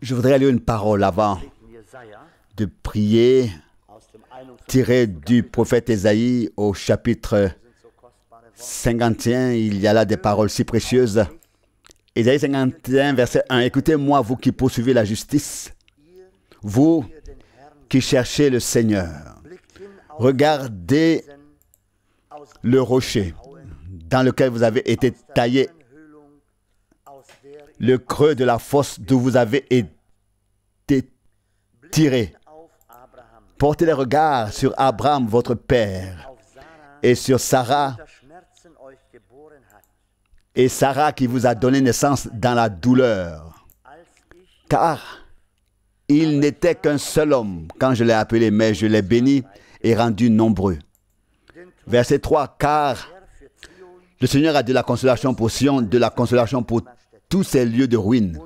Je voudrais lire une parole avant de prier, tirée du prophète Ésaïe au chapitre 51. Il y a là des paroles si précieuses. Ésaïe 51, verset 1. Écoutez-moi, vous qui poursuivez la justice, vous qui cherchez le Seigneur. Regardez le rocher dans lequel vous avez été taillé, le creux de la fosse d'où vous avez été tiré. Portez les regards sur Abraham, votre père, et sur Sarah, qui vous a donné naissance dans la douleur. Car il n'était qu'un seul homme quand je l'ai appelé, mais je l'ai béni et rendu nombreux. Verset 3, car le Seigneur a de la consolation pour Sion, de la consolation pour tous ces lieux de ruine.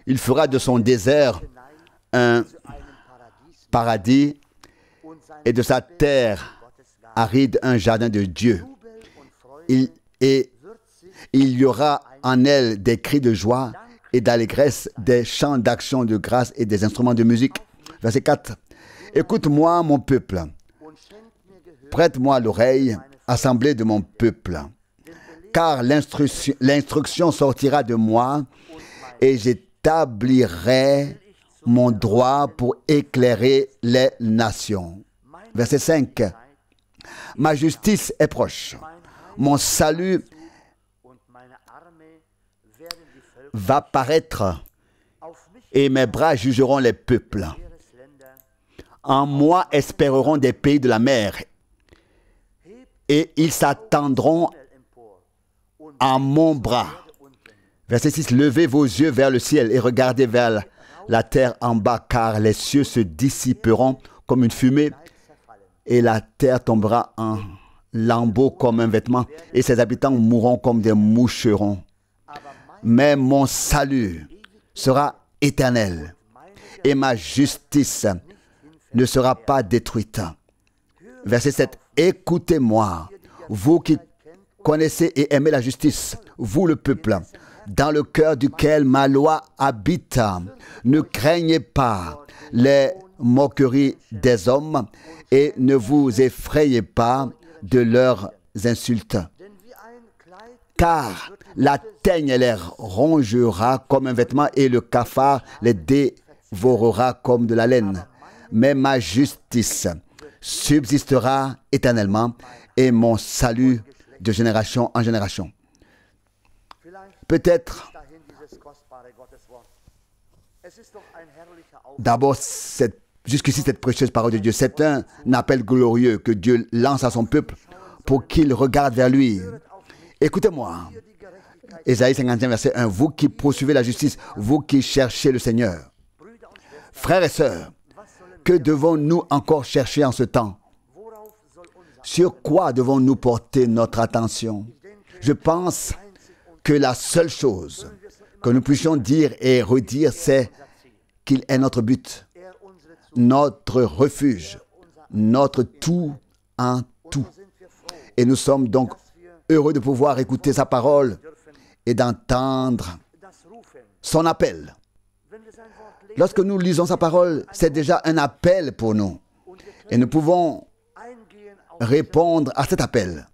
Il fera de son désert un paradis et de sa terre aride un jardin de Dieu. Il y aura en elle des cris de joie et d'allégresse, des chants d'action de grâce et des instruments de musique. Verset 4. Écoute-moi, mon peuple. Prête-moi l'oreille, assemblée de mon peuple. Car l'instruction sortira de moi et j'établirai mon droit pour éclairer les nations. Verset 5. Ma justice est proche. Mon salut va paraître et mes bras jugeront les peuples. En moi espéreront des pays de la mer et ils s'attendront à mon bras. Verset 6. Levez vos yeux vers le ciel et regardez vers la terre en bas, car les cieux se dissiperont comme une fumée et la terre tombera en lambeaux comme un vêtement et ses habitants mourront comme des moucherons. Mais mon salut sera éternel et ma justice ne sera pas détruite. Verset 7. Écoutez-moi, vous qui connaissez et aimez la justice, vous le peuple, dans le cœur duquel ma loi habite. Ne craignez pas les moqueries des hommes et ne vous effrayez pas de leurs insultes. Car la teigne les rongera comme un vêtement et le cafard les dévorera comme de la laine. Mais ma justice subsistera éternellement et mon salut de génération en génération. Peut-être, d'abord, jusqu'ici, cette précieuse parole de Dieu, c'est un appel glorieux que Dieu lance à son peuple pour qu'il regarde vers lui. Écoutez-moi, Ésaïe 51, verset 1, vous qui poursuivez la justice, vous qui cherchez le Seigneur. Frères et sœurs, que devons-nous encore chercher en ce temps? Sur quoi devons-nous porter notre attention? Je pense que la seule chose que nous puissions dire et redire, c'est qu'il est notre but, notre refuge, notre tout en tout. Et nous sommes donc heureux de pouvoir écouter sa parole et d'entendre son appel. Lorsque nous lisons sa parole, c'est déjà un appel pour nous. Et nous pouvons répondre à cet appel.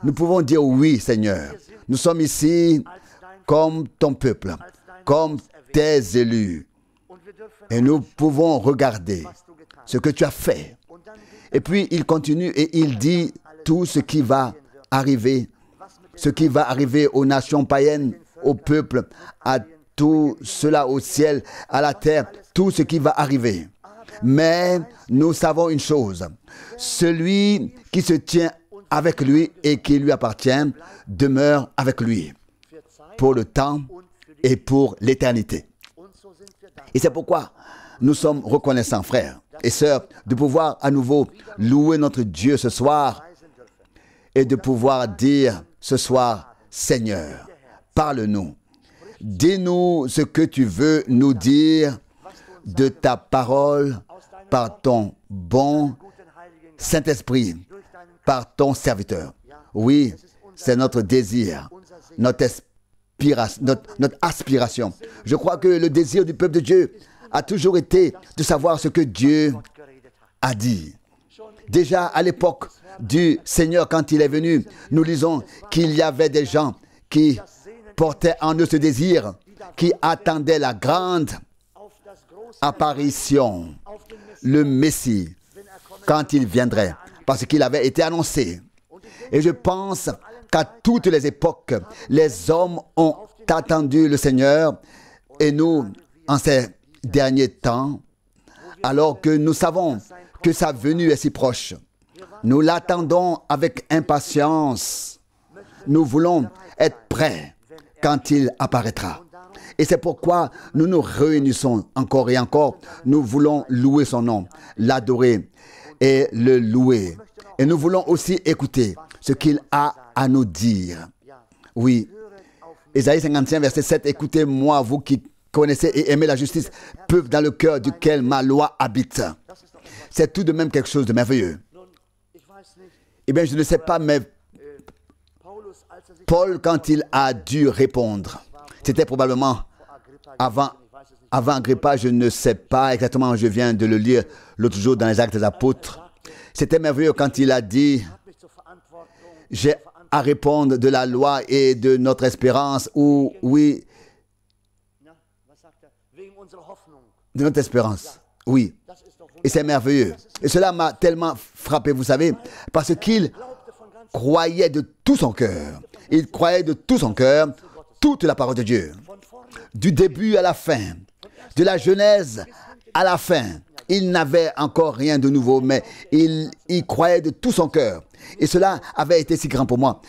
Nous pouvons dire oui, Seigneur. Nous sommes ici comme ton peuple, comme tes élus. Et nous pouvons regarder ce que tu as fait. Et puis il continue et il dit tout ce qui va arriver aux nations païennes, au peuple, à tout cela au ciel, à la terre, tout ce qui va arriver. Mais nous savons une chose, celui qui se tient avec lui et qui lui appartient demeure avec lui pour le temps et pour l'éternité. Et c'est pourquoi nous sommes reconnaissants, frères et sœurs, de pouvoir à nouveau louer notre Dieu ce soir et de pouvoir dire ce soir, Seigneur, parle-nous. Dis-nous ce que tu veux nous dire de ta parole par ton bon Saint-Esprit, par ton serviteur. Oui, c'est notre désir, notre notre aspiration. Je crois que le désir du peuple de Dieu a toujours été de savoir ce que Dieu a dit. Déjà à l'époque du Seigneur, quand il est venu, nous lisons qu'il y avait des gens qui portaient en eux ce désir, qui attendaient la grande apparition, le Messie, quand il viendrait, parce qu'il avait été annoncé. Et je pense qu'à toutes les époques, les hommes ont attendu le Seigneur, et nous, en ces derniers temps, alors que nous savons que sa venue est si proche, nous l'attendons avec impatience. Nous voulons être prêts quand il apparaîtra. Et c'est pourquoi nous nous réunissons encore et encore. Nous voulons louer son nom, l'adorer et le louer. Et nous voulons aussi écouter ce qu'il a à nous dire. Oui. Ésaïe 55, verset 7. Écoutez-moi, vous qui connaissez et aimez la justice, peuple dans le cœur duquel ma loi habite. C'est tout de même quelque chose de merveilleux. Eh bien, je ne sais pas, mais Paul, quand il a dû répondre, c'était probablement avant Agrippa, je ne sais pas exactement, je viens de le lire l'autre jour dans les Actes des Apôtres. C'était merveilleux quand il a dit, j'ai à répondre de la loi et de notre espérance, ou oui, de notre espérance, oui. Et c'est merveilleux. Et cela m'a tellement frappé, vous savez, parce qu'il croyait de tout son cœur. Il croyait de tout son cœur toute la parole de Dieu. Du début à la fin, de la Genèse à la fin. Il n'avait encore rien de nouveau, mais il croyait de tout son cœur. Et cela avait été si grand pour moi.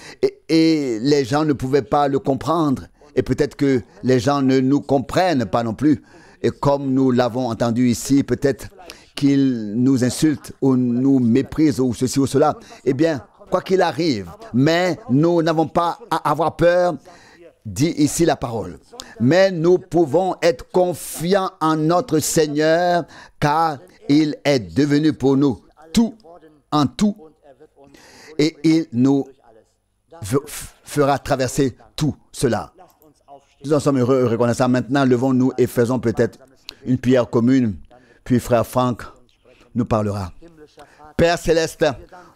Et les gens ne pouvaient pas le comprendre. Et peut-être que les gens ne nous comprennent pas non plus. Et comme nous l'avons entendu ici, peut-être qu'ils nous insultent ou nous méprisent ou ceci ou cela. Eh bien, quoi qu'il arrive, mais nous n'avons pas à avoir peur, dit ici la parole. Mais nous pouvons être confiants en notre Seigneur, car il est devenu pour nous tout en tout. Et il nous fera traverser tout cela. Nous en sommes heureux et reconnaissants. Maintenant, levons-nous et faisons peut-être une prière commune. Puis frère Franck nous parlera. Père Céleste,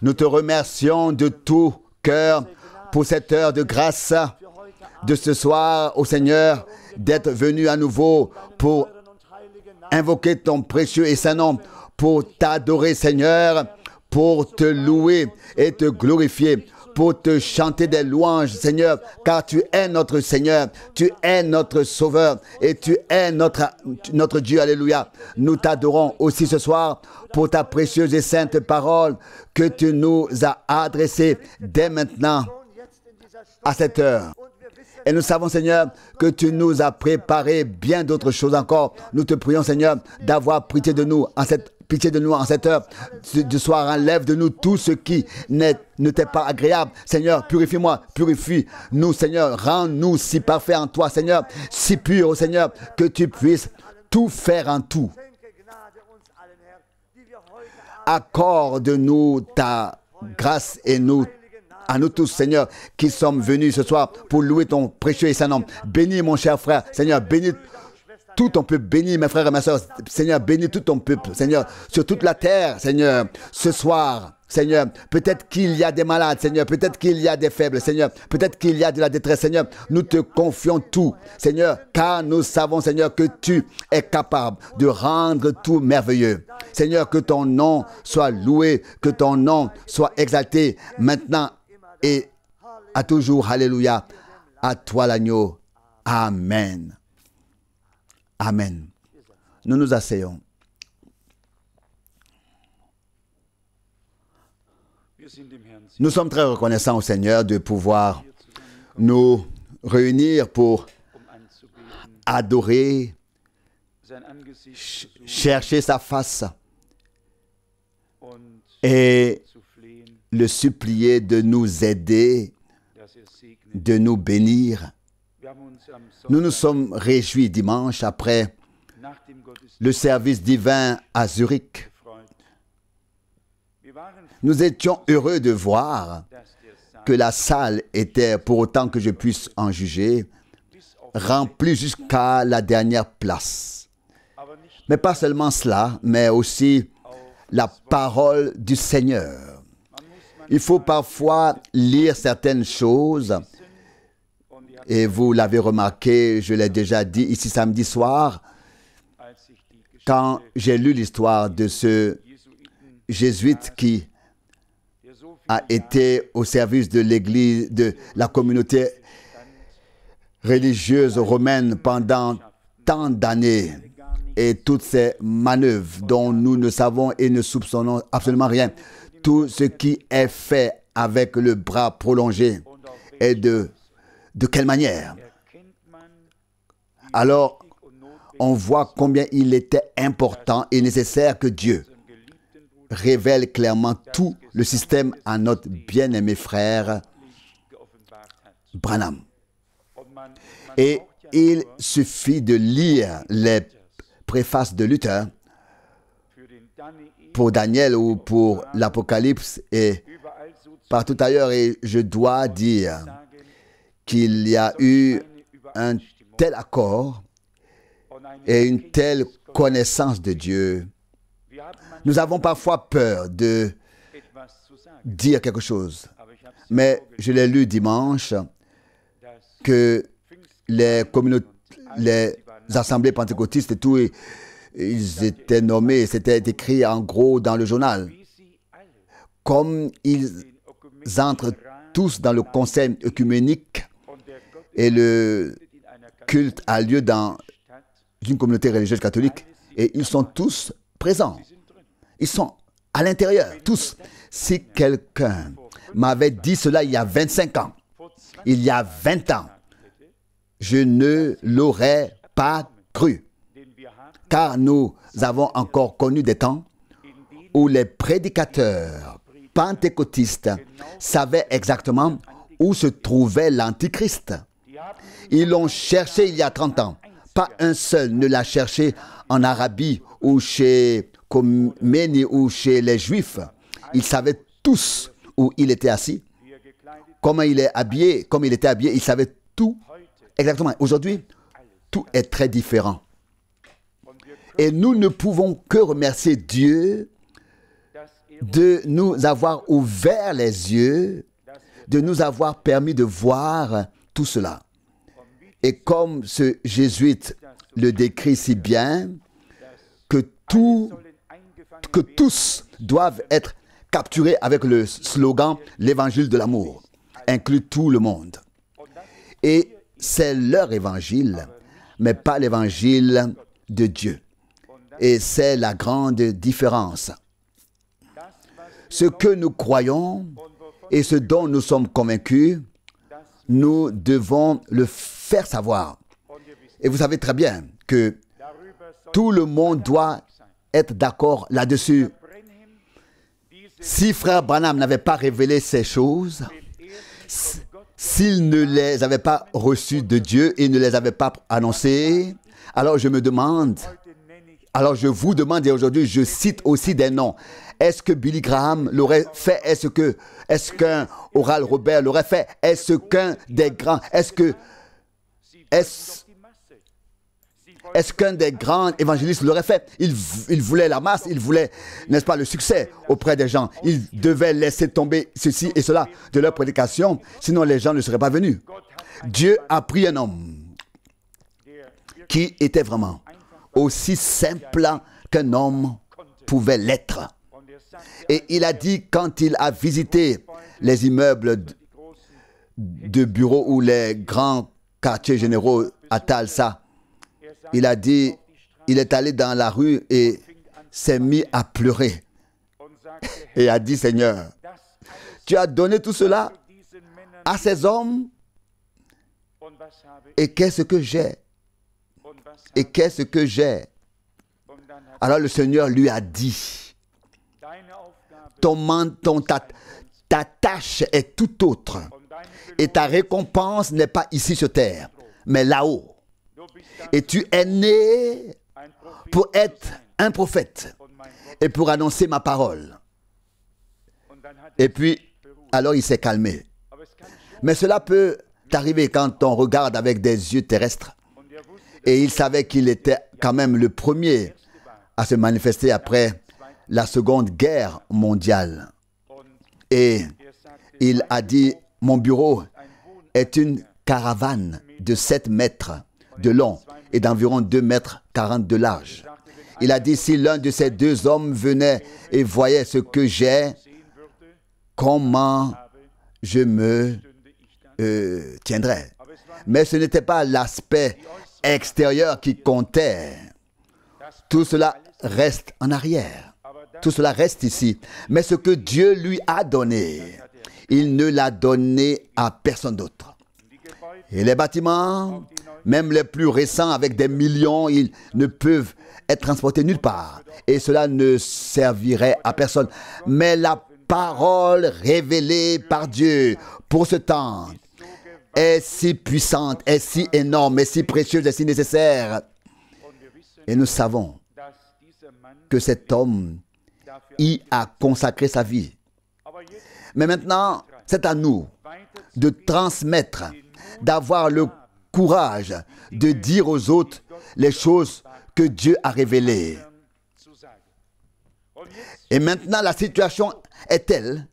nous te remercions de tout cœur pour cette heure de grâce de ce soir au Seigneur, d'être venu à nouveau pour invoquer ton précieux et saint nom, pour t'adorer Seigneur, pour te louer et te glorifier, pour te chanter des louanges, Seigneur, car tu es notre Seigneur, tu es notre Sauveur et tu es notre Dieu. Alléluia. Nous t'adorons aussi ce soir pour ta précieuse et sainte parole que tu nous as adressée dès maintenant à cette heure. Et nous savons, Seigneur, que tu nous as préparé bien d'autres choses encore. Nous te prions, Seigneur, d'avoir pitié de nous en cette heure. Du soir, enlève de nous tout ce qui ne t'est pas agréable. Seigneur, purifie-moi, purifie-nous, Seigneur. Rends-nous si parfaits en toi, Seigneur, si purs, Seigneur, que tu puisses tout faire en tout. Accorde-nous ta grâce et à nous tous, Seigneur, qui sommes venus ce soir pour louer ton précieux et saint nom. Bénis mon cher frère, Seigneur, bénis tout ton peuple, bénis mes frères et mes soeurs, Seigneur, bénis tout ton peuple, Seigneur, sur toute la terre, Seigneur, ce soir, Seigneur, peut-être qu'il y a des malades, Seigneur, peut-être qu'il y a des faibles, Seigneur, peut-être qu'il y a de la détresse, Seigneur, nous te confions tout, Seigneur, car nous savons, Seigneur, que tu es capable de rendre tout merveilleux. Seigneur, que ton nom soit loué, que ton nom soit exalté, maintenant et à toujours. Alléluia. À toi l'agneau. Amen. Amen. Nous nous asseyons. Nous sommes très reconnaissants au Seigneur de pouvoir nous réunir pour adorer, chercher sa face et le supplier de nous aider, de nous bénir. Nous nous sommes réjouis dimanche après le service divin à Zurich. Nous étions heureux de voir que la salle était, pour autant que je puisse en juger, rempli jusqu'à la dernière place. Mais pas seulement cela, mais aussi la parole du Seigneur. Il faut parfois lire certaines choses, et vous l'avez remarqué, je l'ai déjà dit ici samedi soir, quand j'ai lu l'histoire de ce jésuite qui a été au service de l'Église, de la communauté religieuse romaine pendant tant d'années, et toutes ces manœuvres dont nous ne savons et ne soupçonnons absolument rien, tout ce qui est fait avec le bras prolongé et de quelle manière. Alors, on voit combien il était important et nécessaire que Dieu révèle clairement tout le système à notre bien-aimé frère Branham. Et il suffit de lire les préfaces de Luther pour Daniel ou pour l'Apocalypse et partout ailleurs. Et je dois dire qu'il y a eu un tel accord et une telle connaissance de Dieu. Nous avons parfois peur de dire quelque chose, mais je l'ai lu dimanche que les assemblées pentecôtistes et tout, ils étaient nommés, c'était écrit en gros dans le journal. Comme ils entrent tous dans le conseil œcuménique et le culte a lieu dans une communauté religieuse catholique et ils sont tous présents. Ils sont à l'intérieur, tous. Si quelqu'un m'avait dit cela il y a 25 ans, il y a 20 ans, je ne l'aurais pas cru. Car nous avons encore connu des temps où les prédicateurs pentecôtistes savaient exactement où se trouvait l'Antichrist. Ils l'ont cherché il y a 30 ans. Pas un seul ne l'a cherché en Arabie ou chez Khomeini ou chez les Juifs. Ils savaient tous où il était assis, comment il est habillé, comme il était habillé. Ils savaient tout exactement. Aujourd'hui, tout est très différent. Et nous ne pouvons que remercier Dieu de nous avoir ouvert les yeux, de nous avoir permis de voir tout cela. Et comme ce jésuite le décrit si bien, que tous doivent être capturés avec le slogan « L'évangile de l'amour », inclut tout le monde. Et c'est leur évangile, mais pas l'évangile de Dieu. Et c'est la grande différence. Ce que nous croyons et ce dont nous sommes convaincus, nous devons le faire savoir. Et vous savez très bien que tout le monde doit être d'accord là-dessus. Si frère Branham n'avait pas révélé ces choses, s'il ne les avait pas reçues de Dieu et ne les avait pas annoncées, alors je me demande, alors je vous demande, et aujourd'hui je cite aussi des noms. Est-ce que Billy Graham l'aurait fait? Est-ce qu'un Oral Robert l'aurait fait? Est-ce qu'un des grands, est-ce qu'un des grands évangélistes l'aurait fait? Il voulait la masse, il voulait, n'est-ce pas, le succès auprès des gens. Il devait laisser tomber ceci et cela de leur prédication, sinon les gens ne seraient pas venus. Dieu a pris un homme qui était vraiment aussi simple qu'un homme pouvait l'être. Et il a dit, quand il a visité les immeubles de bureaux ou les grands quartiers généraux à Tulsa, il a dit, il est allé dans la rue et s'est mis à pleurer. Et a dit, Seigneur, tu as donné tout cela à ces hommes. Et qu'est-ce que j'ai? Et qu'est-ce que j'ai? Alors le Seigneur lui a dit, ta tâche est tout autre. Et ta récompense n'est pas ici sur terre, mais là-haut. Et tu es né pour être un prophète et pour annoncer ma parole. Et puis, alors il s'est calmé. Mais cela peut arrivé quand on regarde avec des yeux terrestres. Et il savait qu'il était quand même le premier à se manifester après la Seconde Guerre mondiale. Et il a dit, mon bureau est une caravane de 7 mètres de long et d'environ 2 mètres 40 de large. Il a dit, si l'un de ces 2 hommes venait et voyait ce que j'ai, comment je me tiendrais. Mais ce n'était pas l'aspect extérieur qui comptait. Tout cela reste en arrière. Tout cela reste ici. Mais ce que Dieu lui a donné, il ne l'a donné à personne d'autre. Et les bâtiments, même les plus récents avec des millions, ils ne peuvent être transportés nulle part. Et cela ne servirait à personne. Mais la parole révélée par Dieu pour ce temps est si puissante, est si énorme, est si précieuse, est si nécessaire. Et nous savons que cet homme y a consacré sa vie. Mais maintenant, c'est à nous de transmettre, d'avoir le courage de dire aux autres les choses que Dieu a révélées. Et maintenant, la situation est telle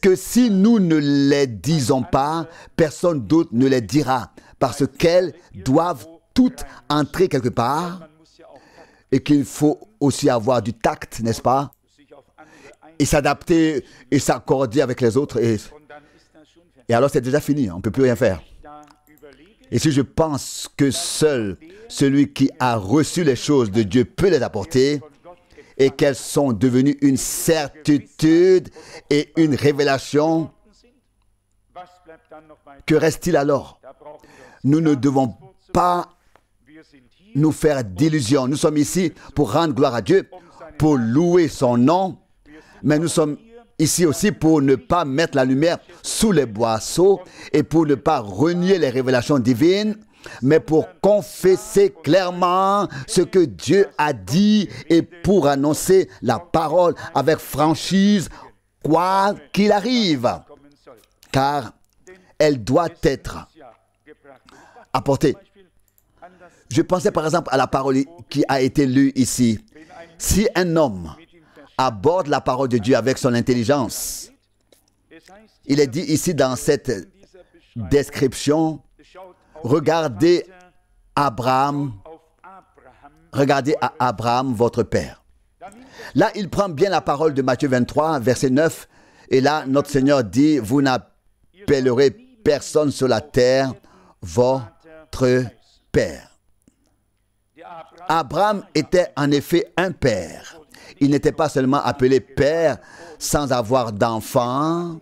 que si nous ne les disons pas, personne d'autre ne les dira, parce qu'elles doivent toutes entrer quelque part et qu'il faut aussi avoir du tact, n'est-ce pas? Et s'adapter et s'accorder avec les autres. Et alors c'est déjà fini, on ne peut plus rien faire. Et si je pense que seul celui qui a reçu les choses de Dieu peut les apporter, et qu'elles sont devenues une certitude et une révélation, que reste-t-il alors? Nous ne devons pas nous faire d'illusions. Nous sommes ici pour rendre gloire à Dieu, pour louer son nom, mais nous sommes ici aussi pour ne pas mettre la lumière sous les boisseaux et pour ne pas renier les révélations divines, mais pour confesser clairement ce que Dieu a dit et pour annoncer la parole avec franchise, quoi qu'il arrive, car elle doit être apportée. Je pensais par exemple à la parole qui a été lue ici. Si un homme aborde la parole de Dieu avec son intelligence, il est dit ici dans cette description, regardez Abraham, regardez à Abraham, votre père. Là, il prend bien la parole de Matthieu 23, verset 9. Et là, notre Seigneur dit, vous n'appellerez personne sur la terre votre père. Abraham était en effet un père. Il n'était pas seulement appelé père sans avoir d'enfant.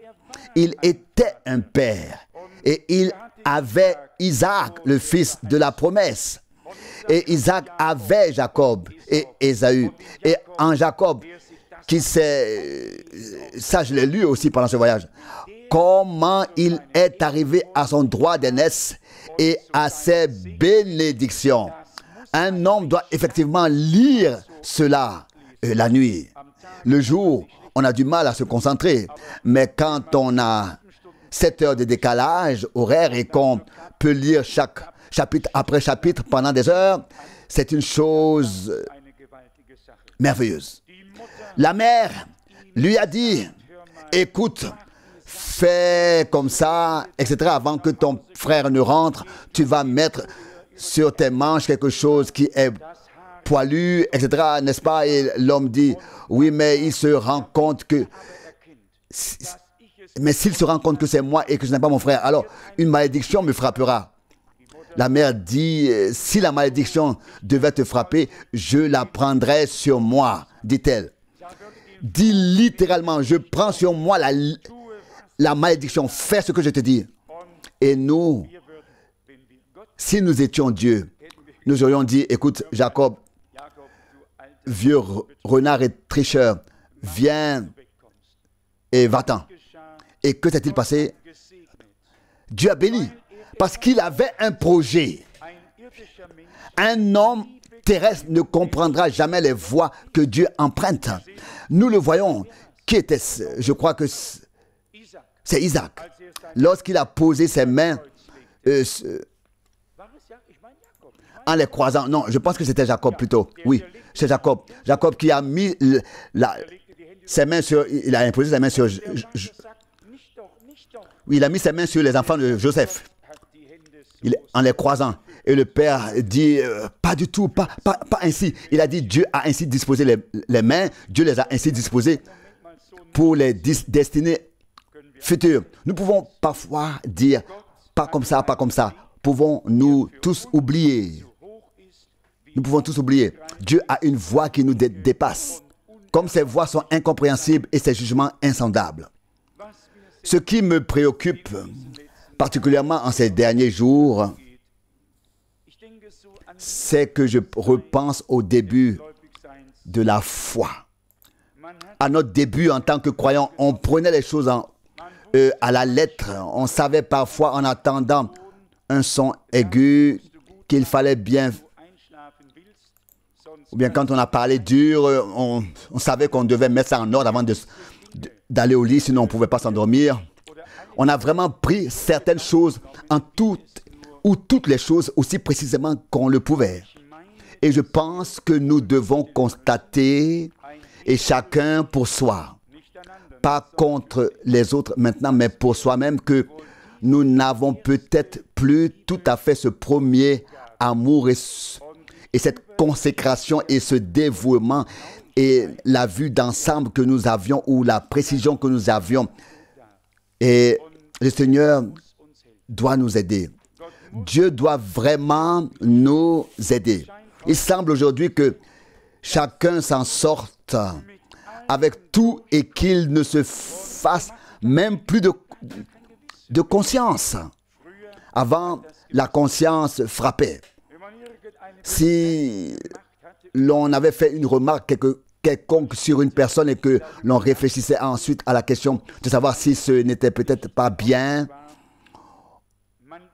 Il était un père. Et il avait Isaac, le fils de la promesse. Et Isaac avait Jacob et Ésaü. Et en Jacob, qui c'est, ça je l'ai lu aussi pendant ce voyage, comment il est arrivé à son droit d'aînesse et à ses bénédictions. Un homme doit effectivement lire cela la nuit. Le jour, on a du mal à se concentrer. Mais quand on a 7 heures de décalage horaire et qu'on peut lire chaque chapitre après chapitre pendant des heures, c'est une chose merveilleuse. La mère lui a dit, écoute, fais comme ça, etc. Avant que ton frère ne rentre, tu vas mettre sur tes manches quelque chose qui est poilu, etc. N'est-ce pas? Et l'homme dit, oui, mais il se rend compte que... Mais s'il se rend compte que c'est moi et que ce n'est pas mon frère, alors une malédiction me frappera. La mère dit, si la malédiction devait te frapper, je la prendrai sur moi, dit-elle. Dit littéralement, je prends sur moi la malédiction, fais ce que je te dis. Et nous, si nous étions Dieu, nous aurions dit, écoute, Jacob, vieux renard et tricheur, viens et va-t'en. Et que s'est-il passé? Dieu a béni, parce qu'il avait un projet. Un homme terrestre ne comprendra jamais les voies que Dieu emprunte. Nous le voyons. Qui était-ce? Je crois que c'est Isaac. Lorsqu'il a posé ses mains en les croisant. Non, je pense que c'était Jacob plutôt. Oui, c'est Jacob. Jacob qui a mis ses mains sur... Il a imposé ses mains sur... Oui, il a mis ses mains sur les enfants de Joseph. En les croisant. Et le père dit, pas du tout, pas ainsi. Il a dit, Dieu a ainsi disposé les mains. Dieu les a ainsi disposées pour les destinées futures. Nous pouvons parfois dire, pas comme ça, pas comme ça. Pouvons-nous tous oublier? Nous pouvons tous oublier. Dieu a une voix qui nous dépasse. Comme ses voix sont incompréhensibles et ses jugements insondables. Ce qui me préoccupe, particulièrement en ces derniers jours, c'est que je repense au début de la foi. À notre début, en tant que croyants, on prenait les choses à la lettre. On savait parfois, en attendant un son aigu, qu'il fallait bien... Ou bien quand on a parlé dur, on savait qu'on devait mettre ça en ordre avant d'aller au lit, sinon on ne pouvait pas s'endormir. On a vraiment pris certaines choses ou toutes les choses aussi précisément qu'on le pouvait. Et je pense que nous devons constater, et chacun pour soi, pas contre les autres maintenant, mais pour soi-même, que nous n'avons peut-être plus tout à fait ce premier amour et cette consécration et ce dévouement et la vue d'ensemble que nous avions ou la précision que nous avions. Et le Seigneur doit nous aider. Dieu doit vraiment nous aider. Il semble aujourd'hui que chacun s'en sorte avec tout et qu'il ne se fasse même plus de conscience. Avant, la conscience frappait. Si l'on avait fait une remarque quelconque sur une personne et que l'on réfléchissait ensuite à la question de savoir si ce n'était peut-être pas bien,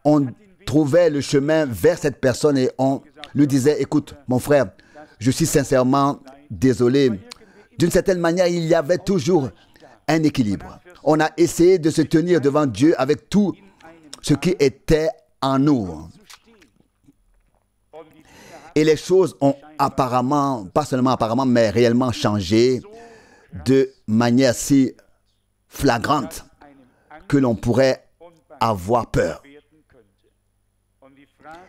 on trouvait le chemin vers cette personne et on lui disait, écoute, mon frère, je suis sincèrement désolé. D'une certaine manière, il y avait toujours un équilibre. On a essayé de se tenir devant Dieu avec tout ce qui était en nous. Et les choses ont apparemment, pas seulement apparemment, mais réellement changé de manière si flagrante que l'on pourrait avoir peur.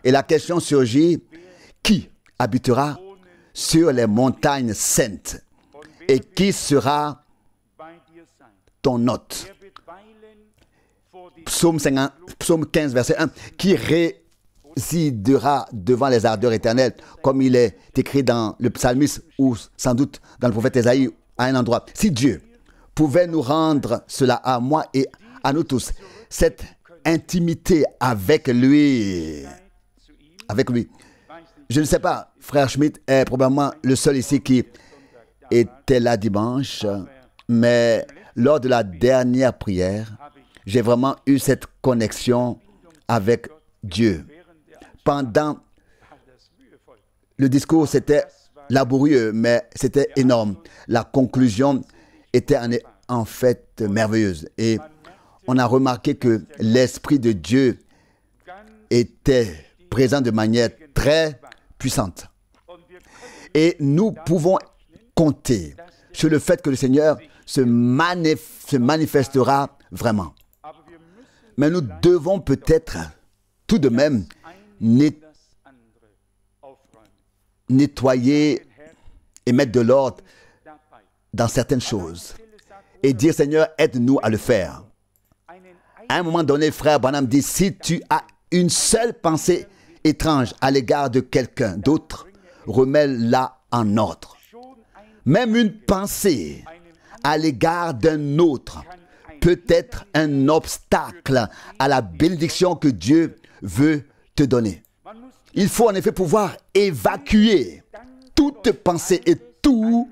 Et la question surgit, qui habitera sur les montagnes saintes et qui sera ton hôte? Psaume 15, verset 1, qui résidera devant les ardeurs éternelles, comme il est écrit dans le psalmiste ou sans doute dans le prophète Ésaïe à un endroit. Si Dieu pouvait nous rendre cela à moi et à nous tous, cette intimité avec lui. Je ne sais pas, frère Schmidt est probablement le seul ici qui était là dimanche, mais lors de la dernière prière, j'ai vraiment eu cette connexion avec Dieu. Pendant le discours, c'était laborieux, mais c'était énorme. La conclusion était en fait merveilleuse. Et on a remarqué que l'Esprit de Dieu était présent de manière très puissante. Et nous pouvons compter sur le fait que le Seigneur se manifestera vraiment. Mais nous devons peut-être tout de même nettoyer et mettre de l'ordre dans certaines choses et dire, Seigneur, aide-nous à le faire. À un moment donné, frère Branham dit, si tu as une seule pensée étrange à l'égard de quelqu'un d'autre, remets-la en ordre. Même une pensée à l'égard d'un autre peut être un obstacle à la bénédiction que Dieu veut te donner. Il faut en effet pouvoir évacuer toute pensée et tout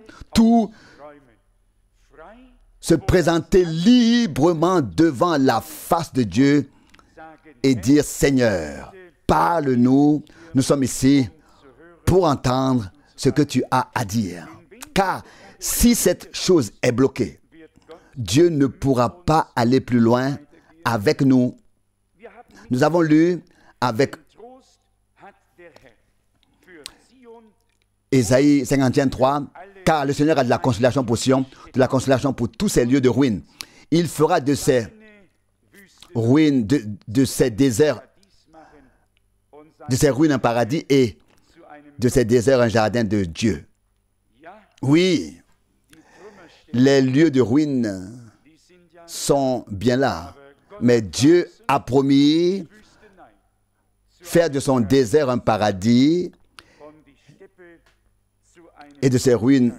se présenter librement devant la face de Dieu et dire, Seigneur, parle-nous, nous sommes ici pour entendre ce que tu as à dire. Car si cette chose est bloquée, Dieu ne pourra pas aller plus loin avec nous. Nous avons lu avec Ésaïe 51:3, car le Seigneur a de la consolation pour Sion, de la consolation pour tous ces lieux de ruines. Il fera de ces ruines, de ces déserts, de ces ruines un paradis et de ces déserts un jardin de Dieu. Oui, les lieux de ruines sont bien là, mais Dieu a promis faire de son désert un paradis et de ses ruines,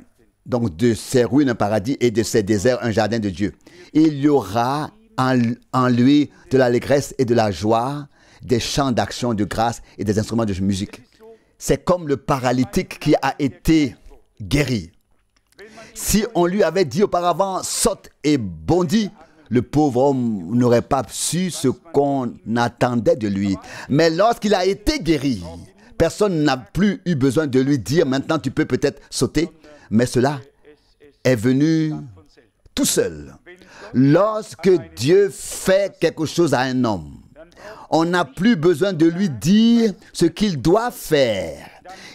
donc de ses ruines un paradis et de ses déserts un jardin de Dieu. Il y aura en lui de l'allégresse et de la joie, des chants d'action, de grâce et des instruments de musique. C'est comme le paralytique qui a été guéri. Si on lui avait dit auparavant, saute et bondis, le pauvre homme n'aurait pas su ce qu'on attendait de lui. Mais lorsqu'il a été guéri, personne n'a plus eu besoin de lui dire, maintenant tu peux peut-être sauter. Mais cela est venu tout seul. Lorsque Dieu fait quelque chose à un homme, on n'a plus besoin de lui dire ce qu'il doit faire.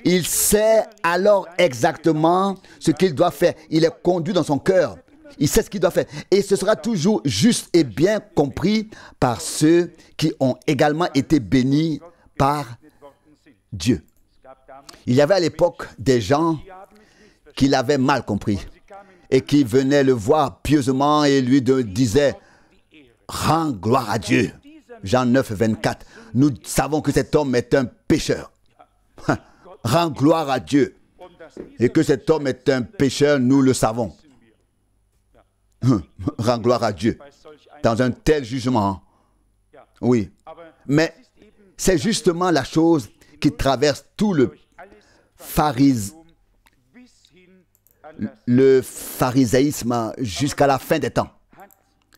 Il sait alors exactement ce qu'il doit faire. Il est conduit dans son cœur. Il sait ce qu'il doit faire. Et ce sera toujours juste et bien compris par ceux qui ont également été bénis par Dieu. Il y avait à l'époque des gens qui l'avaient mal compris et qui venaient le voir pieusement et lui disaient « Rends gloire à Dieu ». Jean 9, 24. Nous savons que cet homme est un pécheur. Rends gloire à Dieu. Et que cet homme est un pécheur, nous le savons. Rends gloire à Dieu. Dans un tel jugement. Oui. Mais c'est justement la chose qui traverse tout le pharisaïsme jusqu'à la fin des temps.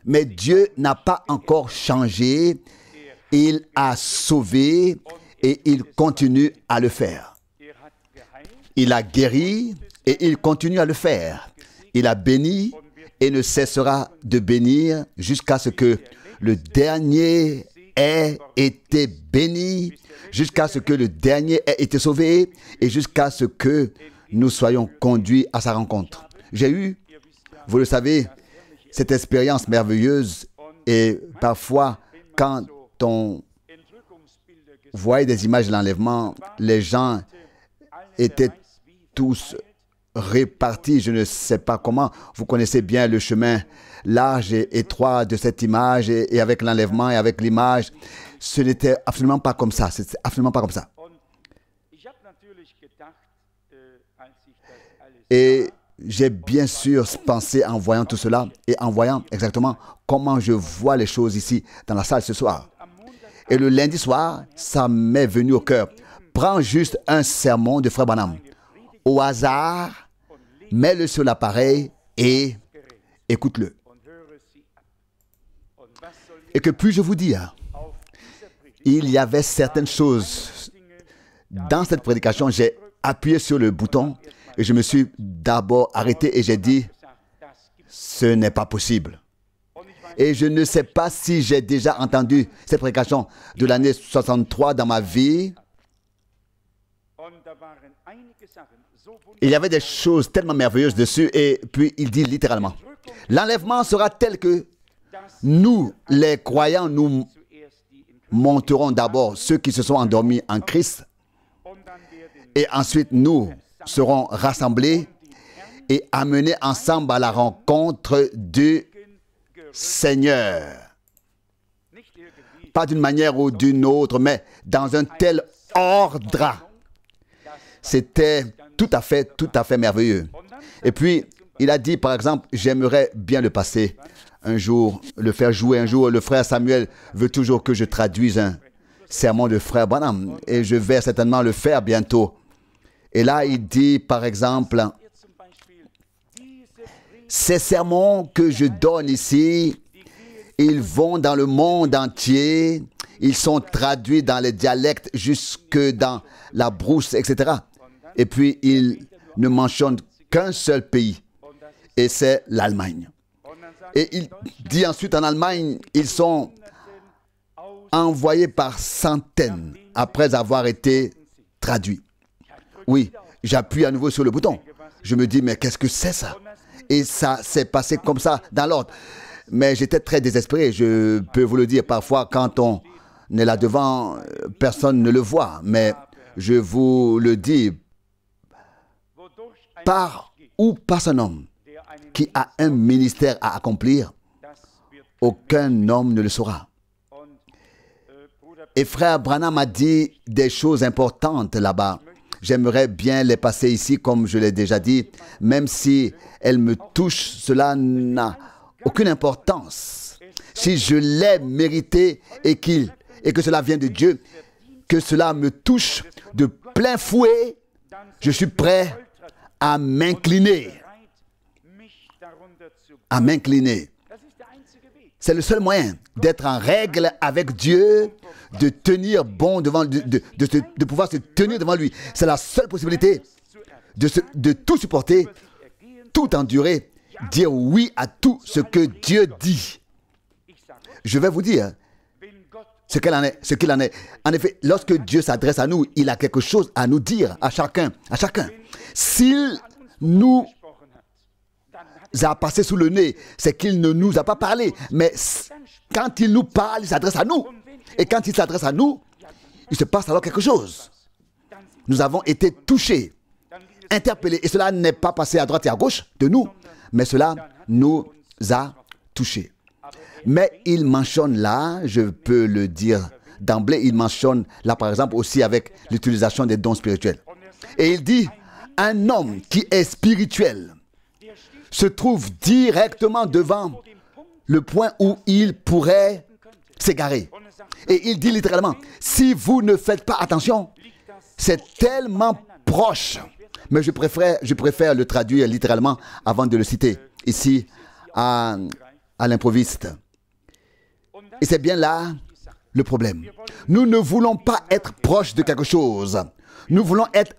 Mais Dieu n'a pas encore changé. Il a sauvé et il continue à le faire. Il a guéri et il continue à le faire. Il a béni et ne cessera de bénir jusqu'à ce que le dernier ait été béni, jusqu'à ce que le dernier ait été sauvé et jusqu'à ce que nous soyons conduits à sa rencontre. J'ai eu, vous le savez, cette expérience merveilleuse et parfois quand on voyait des images de l'enlèvement, les gens étaient tous répartis, je ne sais pas comment. Vous connaissez bien le chemin large et étroit de cette image et avec l'enlèvement et avec l'image. Ce n'était absolument pas comme ça. C'était absolument pas comme ça. Et j'ai bien sûr pensé en voyant tout cela et en voyant exactement comment je vois les choses ici dans la salle ce soir. Et le lundi soir, ça m'est venu au cœur. Prends juste un sermon de Frère Branham. Au hasard, mets-le sur l'appareil et écoute-le. Et que puis-je vous dire? Il y avait certaines choses. Dans cette prédication, j'ai appuyé sur le bouton et je me suis d'abord arrêté et j'ai dit, ce n'est pas possible. Et je ne sais pas si j'ai déjà entendu cette prédication de l'année 63 dans ma vie. Il y avait des choses tellement merveilleuses dessus et puis il dit littéralement, l'enlèvement sera tel que nous, les croyants, nous monterons d'abord ceux qui se sont endormis en Christ et ensuite nous serons rassemblés et amenés ensemble à la rencontre du Seigneur. Pas d'une manière ou d'une autre, mais dans un tel ordre. C'était tout à fait merveilleux. Et puis, il a dit, par exemple, j'aimerais bien le passer un jour, le faire jouer un jour. Le frère Samuel veut toujours que je traduise un sermon de frère Branham et je vais certainement le faire bientôt. Et là, il dit, par exemple, ces sermons que je donne ici, ils vont dans le monde entier, ils sont traduits dans les dialectes jusque dans la brousse, etc. Et puis, il ne mentionne qu'un seul pays, et c'est l'Allemagne. Et il dit ensuite en Allemagne, ils sont envoyé par centaines après avoir été traduit. Oui, j'appuie à nouveau sur le bouton. Je me dis, mais qu'est-ce que c'est ça? Et ça s'est passé comme ça, dans l'ordre. Mais j'étais très désespéré. Je peux vous le dire, parfois, quand on est là devant, personne ne le voit. Mais je vous le dis, par un homme qui a un ministère à accomplir, aucun homme ne le saura. Et frère Branham a dit des choses importantes là-bas. J'aimerais bien les passer ici, comme je l'ai déjà dit. Même si elles me touchent, cela n'a aucune importance. Si je l'ai mérité et que cela vient de Dieu, que cela me touche de plein fouet, je suis prêt à m'incliner. À m'incliner. C'est le seul moyen d'être en règle avec Dieu, de tenir bon devant, de pouvoir se tenir devant lui. C'est la seule possibilité de tout supporter, tout endurer, dire oui à tout ce que Dieu dit. Je vais vous dire ce qu'il en est. En effet, lorsque Dieu s'adresse à nous, il a quelque chose à nous dire, à chacun. S'il nous a passé sous le nez, c'est qu'il ne nous a pas parlé. Mais quand il nous parle, il s'adresse à nous. Et quand il s'adresse à nous, il se passe alors quelque chose. Nous avons été touchés, interpellés. Et cela n'est pas passé à droite et à gauche de nous, mais cela nous a touchés. Mais il mentionne là, je peux le dire d'emblée, il mentionne là par exemple aussi avec l'utilisation des dons spirituels. Et il dit, un homme qui est spirituel se trouve directement devant le point où il pourrait s'égarer. Et il dit littéralement, si vous ne faites pas attention, c'est tellement proche. Mais je préfère le traduire littéralement avant de le citer ici à l'improviste. Et c'est bien là le problème. Nous ne voulons pas être proches de quelque chose. Nous voulons être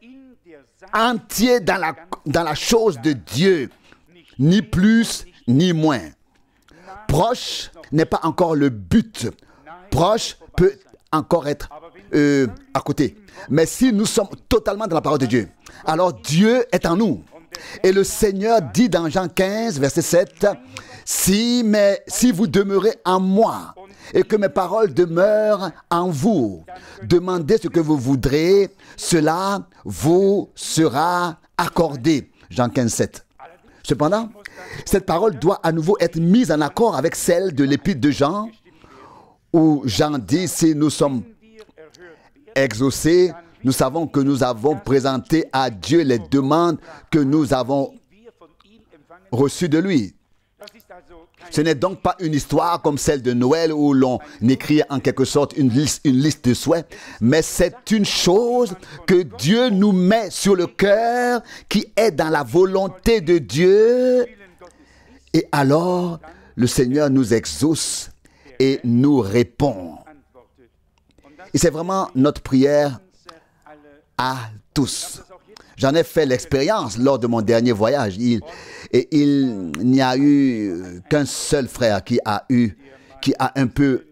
entiers dans la chose de Dieu. Ni plus, ni moins. Proche n'est pas encore le but. Proche peut encore être à côté. Mais si nous sommes totalement dans la parole de Dieu, alors Dieu est en nous. Et le Seigneur dit dans Jean 15, verset 7, si vous demeurez en moi et que mes paroles demeurent en vous, demandez ce que vous voudrez, cela vous sera accordé. Jean 15, 7. Cependant, cette parole doit à nouveau être mise en accord avec celle de l'épître de Jean, où Jean dit, si nous sommes exaucés, nous savons que nous avons présenté à Dieu les demandes que nous avons reçues de lui. Ce n'est donc pas une histoire comme celle de Noël où l'on écrit en quelque sorte une liste de souhaits, mais c'est une chose que Dieu nous met sur le cœur qui est dans la volonté de Dieu. Et alors, le Seigneur nous exauce et nous répond. Et c'est vraiment notre prière à tous. J'en ai fait l'expérience lors de mon dernier voyage. Il n'y a eu qu'un seul frère qui a un peu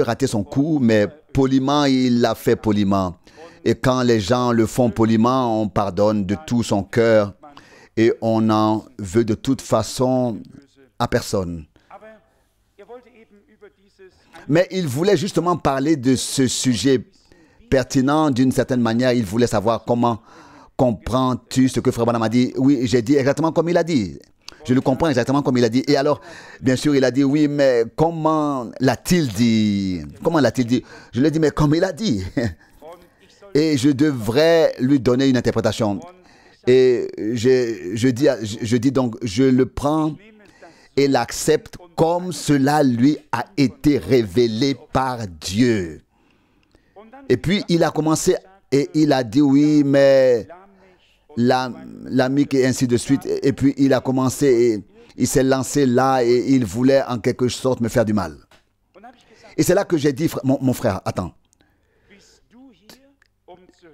raté son coup, mais poliment, il l'a fait poliment. Et quand les gens le font poliment, on pardonne de tout son cœur et on n'en veut de toute façon à personne. Mais il voulait justement parler de ce sujet pertinent d'une certaine manière. Il voulait savoir comment comprends-tu ce que Frère Branham a dit. Oui, j'ai dit exactement comme il a dit. Je le comprends exactement comme il a dit. Et alors, bien sûr, il a dit, oui, mais comment l'a-t-il dit? Comment l'a-t-il dit? Je lui ai dit, mais comme il a dit. Et je devrais lui donner une interprétation. Et je dis donc, je le prends et l'accepte comme cela lui a été révélé par Dieu. Et puis, il a commencé et il a dit, oui, mais l'ami et ainsi de suite. Et puis, il a commencé et il s'est lancé là et il voulait en quelque sorte me faire du mal. Et c'est là que j'ai dit, mon frère, attends.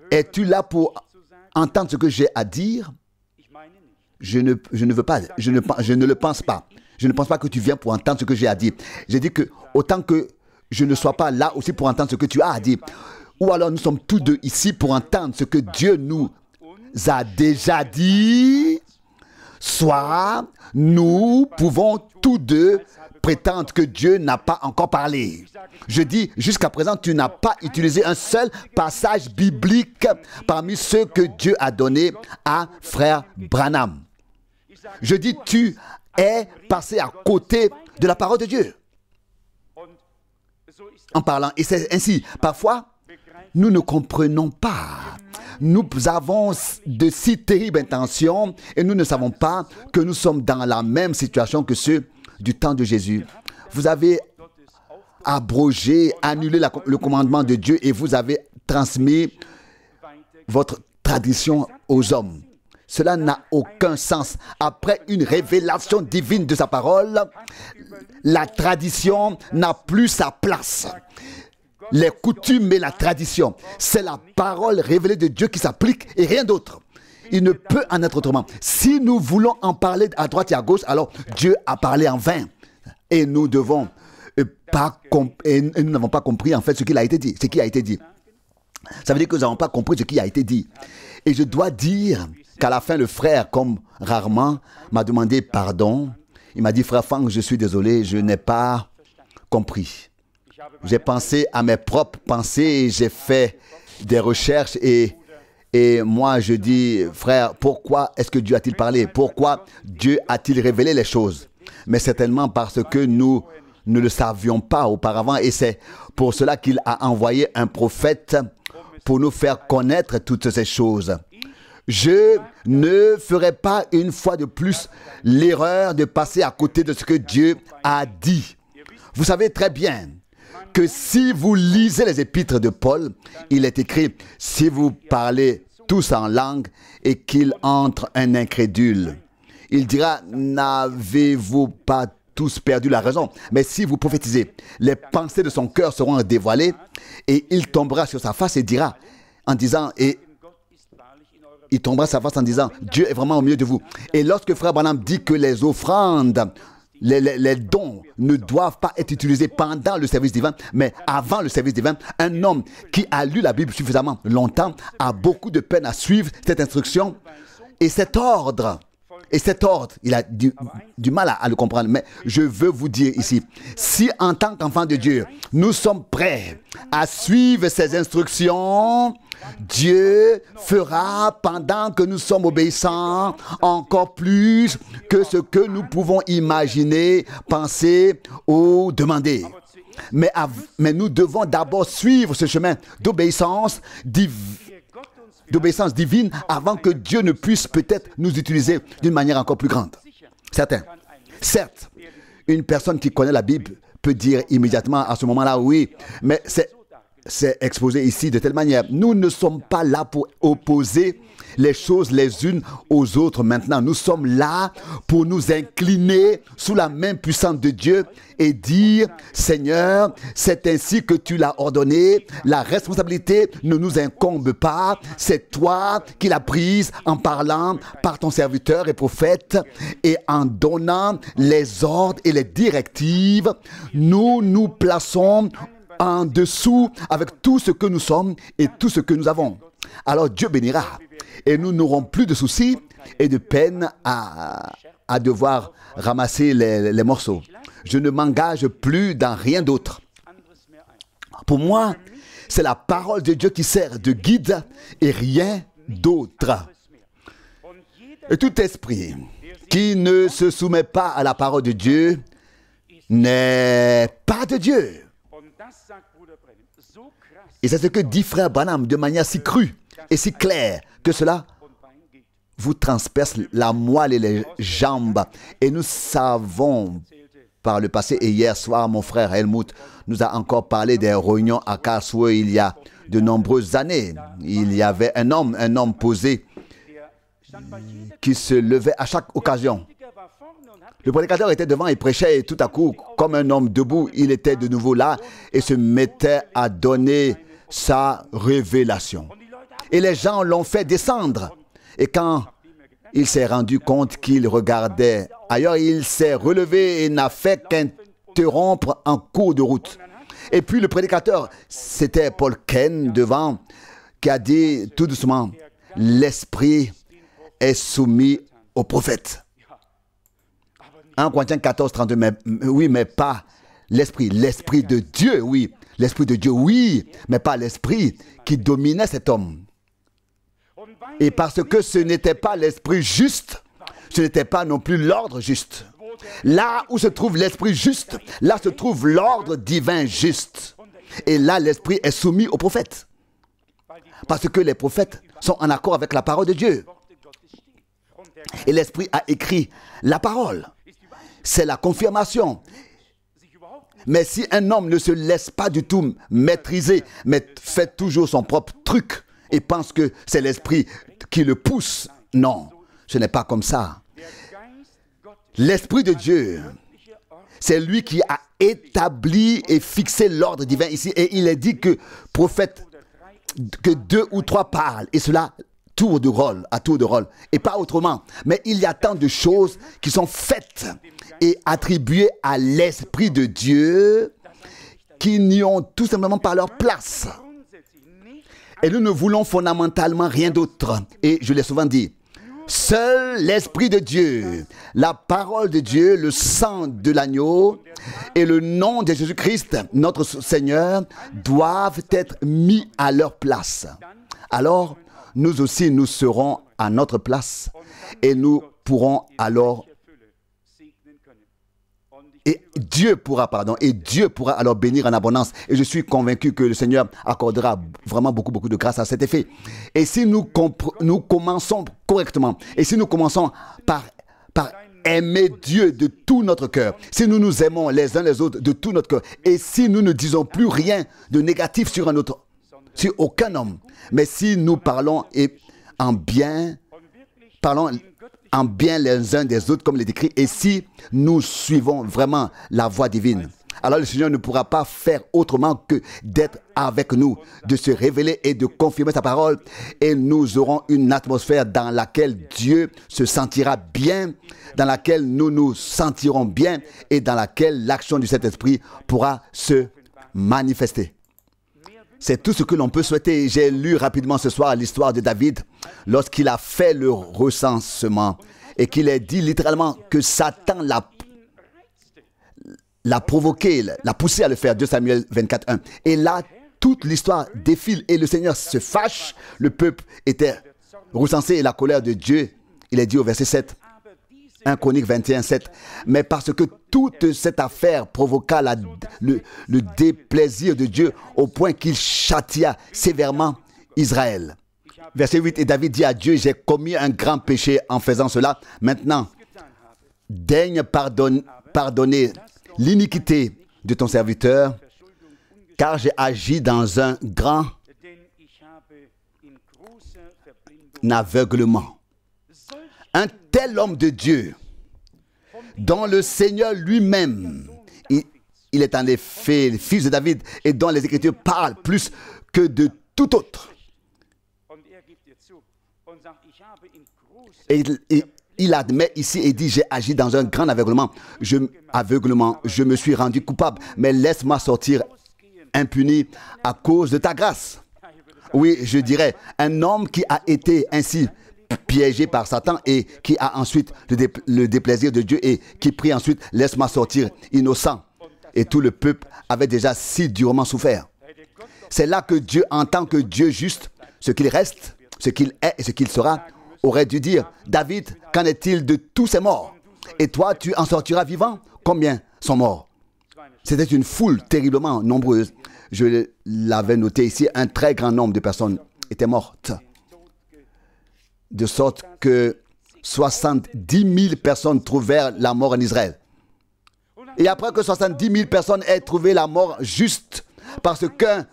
Es-tu là pour entendre ce que j'ai à dire? Je ne veux pas, je ne le pense pas. Je ne pense pas que tu viens pour entendre ce que j'ai à dire. J'ai dit que autant que je ne sois pas là aussi pour entendre ce que tu as à dire. Ou alors nous sommes tous deux ici pour entendre ce que Dieu nous a déjà dit. Soit nous pouvons tous deux prétendre que Dieu n'a pas encore parlé. Je dis, jusqu'à présent, tu n'as pas utilisé un seul passage biblique parmi ceux que Dieu a donné à frère Branham. Je dis, tu es passé à côté de la parole de Dieu. En parlant, et c'est ainsi, parfois, nous ne comprenons pas. Nous avons de si terribles intentions et nous ne savons pas que nous sommes dans la même situation que ceux du temps de Jésus. Vous avez abrogé, annulé le commandement de Dieu et vous avez transmis votre tradition aux hommes. Cela n'a aucun sens. Après une révélation divine de sa parole, la tradition n'a plus sa place. Les coutumes et la tradition, c'est la parole révélée de Dieu qui s'applique et rien d'autre. Il ne peut en être autrement. Si nous voulons en parler à droite et à gauche, alors Dieu a parlé en vain. Et nous devons et nous n'avons pas compris en fait ce qu'il a été dit, ce qui a été dit. Ça veut dire que nous n'avons pas compris ce qui a été dit. Et je dois dire qu'à la fin, le frère, comme rarement, m'a demandé pardon. Il m'a dit, frère Franck, je suis désolé, je n'ai pas compris. J'ai pensé à mes propres pensées, j'ai fait des recherches et moi je dis, frère, pourquoi est-ce que Dieu a-t-il parlé? Pourquoi Dieu a-t-il révélé les choses? Mais certainement parce que nous ne le savions pas auparavant et c'est pour cela qu'il a envoyé un prophète pour nous faire connaître toutes ces choses. Je ne ferai pas une fois de plus l'erreur de passer à côté de ce que Dieu a dit. Vous savez très bien que si vous lisez les épîtres de Paul, il est écrit, si vous parlez tous en langue et qu'il entre un incrédule, il dira, n'avez-vous pas tous perdu la raison? Mais si vous prophétisez, les pensées de son cœur seront dévoilées et il tombera sur sa face et dira, en disant, il tombera sur sa face en disant, Dieu est vraiment au milieu de vous. Et lorsque frère Branham dit que les offrandes, les dons ne doivent pas être utilisés pendant le service divin, mais avant le service divin, un homme qui a lu la Bible suffisamment longtemps a beaucoup de peine à suivre cette instruction et cet ordre. Et cet ordre, il a du mal à le comprendre. Mais je veux vous dire ici, si en tant qu'enfant de Dieu, nous sommes prêts à suivre ces instructions, Dieu fera pendant que nous sommes obéissants encore plus que ce que nous pouvons imaginer, penser ou demander. Mais nous devons d'abord suivre ce chemin d'obéissance divine avant que Dieu ne puisse peut-être nous utiliser d'une manière encore plus grande. Certes, une personne qui connaît la Bible peut dire immédiatement à ce moment-là, oui, mais c'est exposé ici de telle manière. Nous ne sommes pas là pour opposer les choses les unes aux autres maintenant. Nous sommes là pour nous incliner sous la main puissante de Dieu et dire, Seigneur, c'est ainsi que tu l'as ordonné. La responsabilité ne nous incombe pas. C'est toi qui l'as prise en parlant par ton serviteur et prophète et en donnant les ordres et les directives. Nous nous plaçons en dessous avec tout ce que nous sommes et tout ce que nous avons. Alors Dieu bénira et nous n'aurons plus de soucis et de peine à devoir ramasser les morceaux. Je ne m'engage plus dans rien d'autre. Pour moi, c'est la parole de Dieu qui sert de guide et rien d'autre. Et tout esprit qui ne se soumet pas à la parole de Dieu n'est pas de Dieu. Et c'est ce que dit frère Branham de manière si crue et si claire que cela vous transperce la moelle et les jambes. Et nous savons par le passé, et hier soir, mon frère Helmut nous a encore parlé des réunions à Karlsruhe il y a de nombreuses années. Il y avait un homme posé qui se levait à chaque occasion. Le prédicateur était devant et prêchait et tout à coup, comme un homme debout, il était de nouveau là et se mettait à donner sa révélation. Et les gens l'ont fait descendre. Et quand il s'est rendu compte qu'il regardait ailleurs. Il s'est relevé et n'a fait qu'interrompre en cours de route. Et puis le prédicateur, c'était Paul Ken devant, qui a dit tout doucement, l'esprit est soumis au prophète. 1 Corinthiens 14, 32, oui, mais pas l'esprit. L'esprit de Dieu, oui. L'esprit de Dieu, oui, mais pas l'esprit qui dominait cet homme. Et parce que ce n'était pas l'esprit juste, ce n'était pas non plus l'ordre juste. Là où se trouve l'esprit juste, là se trouve l'ordre divin juste. Et là, l'esprit est soumis au prophète. Parce que les prophètes sont en accord avec la parole de Dieu. Et l'esprit a écrit la parole. C'est la confirmation. Mais si un homme ne se laisse pas du tout maîtriser, mais fait toujours son propre truc et pense que c'est l'esprit qui le pousse, non, ce n'est pas comme ça. L'esprit de Dieu, c'est lui qui a établi et fixé l'ordre divin ici. Et il est dit que prophète, que 2 ou 3 parlent, et cela tour de rôle, à tour de rôle, et pas autrement. Mais il y a tant de choses qui sont faites et attribuées à l'Esprit de Dieu qui n'y ont tout simplement pas leur place. Et nous ne voulons fondamentalement rien d'autre. Et je l'ai souvent dit, seul l'Esprit de Dieu, la parole de Dieu, le sang de l'agneau et le nom de Jésus-Christ, notre Seigneur, doivent être mis à leur place. Alors, nous aussi, nous serons à notre place et nous pourrons alors, et Dieu pourra alors bénir en abondance. Et je suis convaincu que le Seigneur accordera vraiment beaucoup de grâce à cet effet. Et si nous commençons correctement, et si nous commençons par aimer Dieu de tout notre cœur, si nous nous aimons les uns les autres de tout notre cœur, et si nous ne disons plus rien de négatif sur un autre, sur aucun homme, mais si nous parlons en bien les uns des autres, comme il est écrit, et si nous suivons vraiment la voie divine, alors le Seigneur ne pourra pas faire autrement que d'être avec nous, de se révéler et de confirmer sa parole, et nous aurons une atmosphère dans laquelle Dieu se sentira bien, dans laquelle nous nous sentirons bien, et dans laquelle l'action du Saint-Esprit pourra se manifester. C'est tout ce que l'on peut souhaiter. J'ai lu rapidement ce soir l'histoire de David lorsqu'il a fait le recensement et qu'il a dit littéralement que Satan l'a provoqué, l'a poussé à le faire. 2 Samuel 24, 1. Et là, toute l'histoire défile et le Seigneur se fâche. Le peuple était recensé et la colère de Dieu, il est dit au verset 7. 1 Chronique 21, 7. Mais parce que toute cette affaire provoqua le déplaisir de Dieu au point qu'il châtia sévèrement Israël. Verset 8. Et David dit à Dieu, j'ai commis un grand péché en faisant cela. Maintenant, daigne pardonner l'iniquité de ton serviteur, car j'ai agi dans un grand aveuglement. Un tel homme de Dieu, dont le Seigneur lui-même, il est en effet le fils de David, et dont les Écritures parlent plus que de tout autre. Et il admet ici et dit, j'ai agi dans un grand aveuglement. Je me suis rendu coupable, mais laisse-moi sortir impuni à cause de ta grâce. Oui, je dirais, un homme qui a été ainsi piégé par Satan et qui a ensuite le déplaisir de Dieu et qui prie ensuite, laisse-moi sortir innocent. Et tout le peuple avait déjà si durement souffert. C'est là que Dieu, en tant que Dieu juste, ce qu'il reste, ce qu'il est et ce qu'il sera, aurait dû dire, David, qu'en est-il de tous ces morts? Et toi, tu en sortiras vivant? Combien sont morts? C'était une foule terriblement nombreuse. Je l'avais noté ici, un très grand nombre de personnes étaient mortes. De sorte que 70 000 personnes trouvèrent la mort en Israël. Et après que 70 000 personnes aient trouvé la mort juste parce qu'un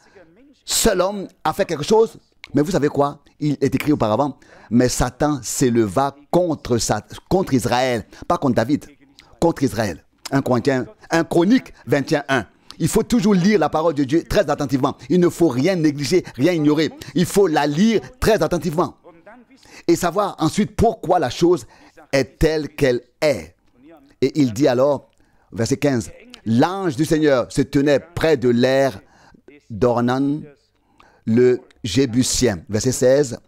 seul homme a fait quelque chose, mais vous savez quoi? Il est écrit auparavant, mais Satan s'éleva contre Israël, pas contre David, contre Israël. 1 Chronique 21, 1. Il faut toujours lire la parole de Dieu très attentivement. Il ne faut rien négliger, rien ignorer. Il faut la lire très attentivement. et savoir ensuite pourquoi la chose est telle qu'elle est. Et il dit alors, verset 15, l'ange du Seigneur se tenait près de l'aire d'Ornan, le Jébusien. Verset 16,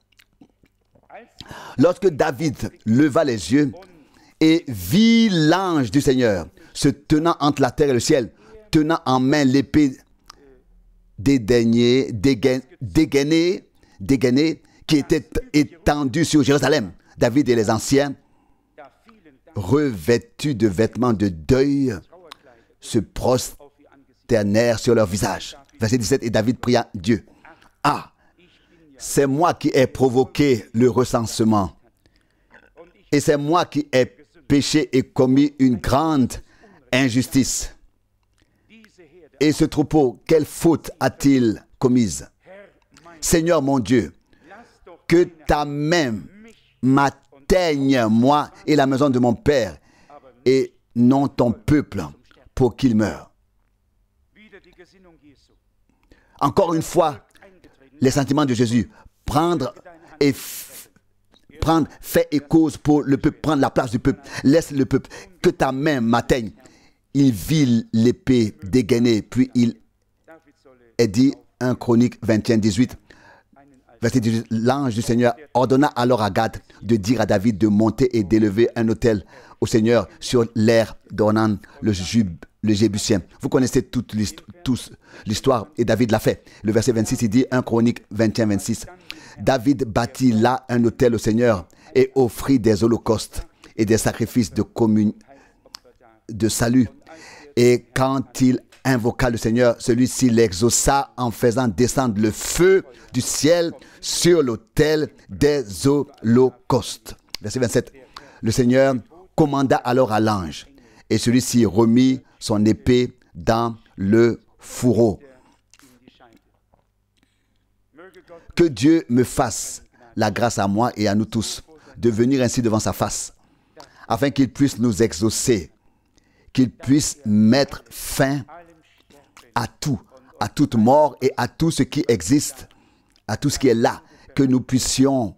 lorsque David leva les yeux et vit l'ange du Seigneur se tenant entre la terre et le ciel, tenant en main l'épée dégainée qui était étendue sur Jérusalem. David et les anciens, revêtus de vêtements de deuil, se prosternèrent sur leur visage. Verset 17, et David pria Dieu. Ah, c'est moi qui ai provoqué le recensement. Et c'est moi qui ai péché et commis une grande injustice. Et ce troupeau, quelle faute a-t-il commise? Seigneur mon Dieu, que ta main m'atteigne, moi et la maison de mon Père, et non ton peuple, pour qu'il meure. Encore une fois, les sentiments de Jésus, prendre fait et cause pour le peuple, prendre la place du peuple, laisse le peuple, que ta main m'atteigne. Il vit l'épée dégainée, puis il est dit, 1 Chronique 21, 18, verset 18, l'ange du Seigneur ordonna alors à Gad de dire à David de monter et d'élever un autel au Seigneur sur l'aire d'Ornan, le Jébusien. Vous connaissez toute l'histoire et David l'a fait. Le verset 26, il dit, 1 Chronique 21, 26, David bâtit là un autel au Seigneur et offrit des holocaustes et des sacrifices de salut. Et quand il invoqua le Seigneur, celui-ci l'exauça en faisant descendre le feu du ciel sur l'autel des holocaustes. Verset 27. Le Seigneur commanda alors à l'ange, et celui-ci remit son épée dans le fourreau. Que Dieu me fasse la grâce à moi et à nous tous de venir ainsi devant sa face, afin qu'il puisse nous exaucer, qu'il puisse mettre fin à tout, à toute mort et à tout ce qui existe, à tout ce qui est là, que nous puissions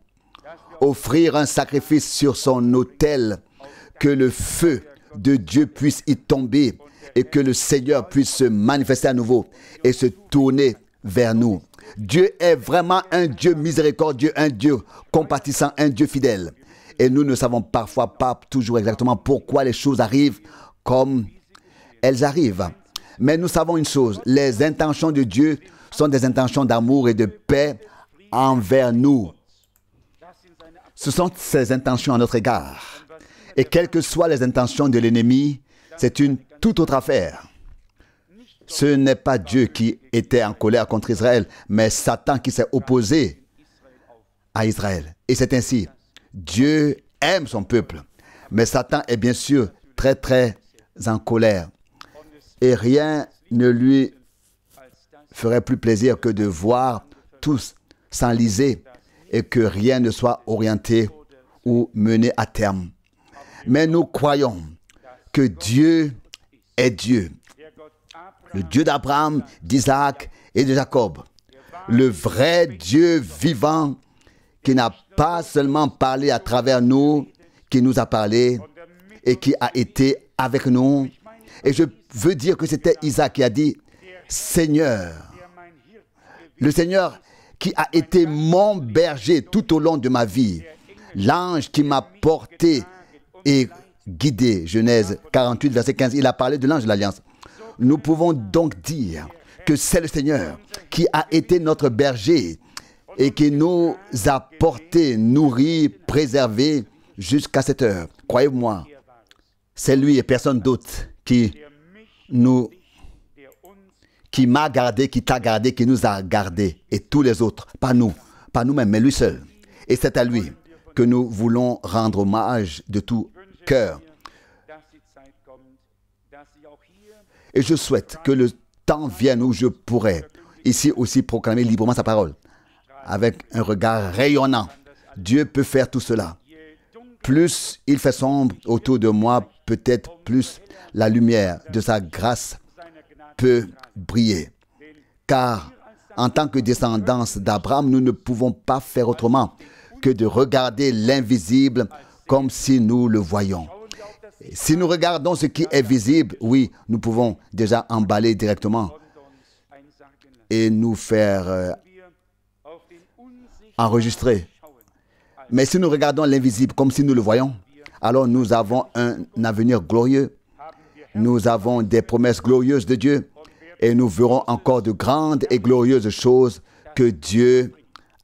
offrir un sacrifice sur son autel, que le feu de Dieu puisse y tomber et que le Seigneur puisse se manifester à nouveau et se tourner vers nous. Dieu est vraiment un Dieu miséricordieux, un Dieu compatissant, un Dieu fidèle. Et nous ne savons parfois pas toujours exactement pourquoi les choses arrivent comme elles arrivent. Mais nous savons une chose, les intentions de Dieu sont des intentions d'amour et de paix envers nous. Ce sont ses intentions à notre égard. Et quelles que soient les intentions de l'ennemi, c'est une toute autre affaire. Ce n'est pas Dieu qui était en colère contre Israël, mais Satan qui s'est opposé à Israël. Et c'est ainsi. Dieu aime son peuple, mais Satan est bien sûr très, très en colère. Et rien ne lui ferait plus plaisir que de voir tous s'enliser et que rien ne soit orienté ou mené à terme. Mais nous croyons que Dieu est Dieu. Le Dieu d'Abraham, d'Isaac et de Jacob. Le vrai Dieu vivant qui n'a pas seulement parlé à travers nous, qui nous a parlé et qui a été avec nous. Et je veux dire que c'était Isaac qui a dit, Seigneur, le Seigneur qui a été mon berger tout au long de ma vie, l'ange qui m'a porté et guidé, Genèse 48, verset 15, il a parlé de l'ange de l'Alliance. Nous pouvons donc dire que c'est le Seigneur qui a été notre berger et qui nous a portés, nourris, préservés jusqu'à cette heure. Croyez-moi, c'est lui et personne d'autre qui m'a gardé, qui t'a gardé, qui nous a gardés. Et tous les autres, pas nous, pas nous-mêmes, mais lui seul. Et c'est à lui que nous voulons rendre hommage de tout cœur. Et je souhaite que le temps vienne où je pourrai ici aussi proclamer librement sa parole avec un regard rayonnant. Dieu peut faire tout cela. Plus il fait sombre autour de moi, peut-être plus la lumière de sa grâce peut briller. Car en tant que descendance d'Abraham, nous ne pouvons pas faire autrement que de regarder l'invisible comme si nous le voyons. Si nous regardons ce qui est visible, oui, nous pouvons déjà emballer directement et nous faire enregistrer. Mais si nous regardons l'invisible comme si nous le voyons, alors nous avons un avenir glorieux. Nous avons des promesses glorieuses de Dieu et nous verrons encore de grandes et glorieuses choses que Dieu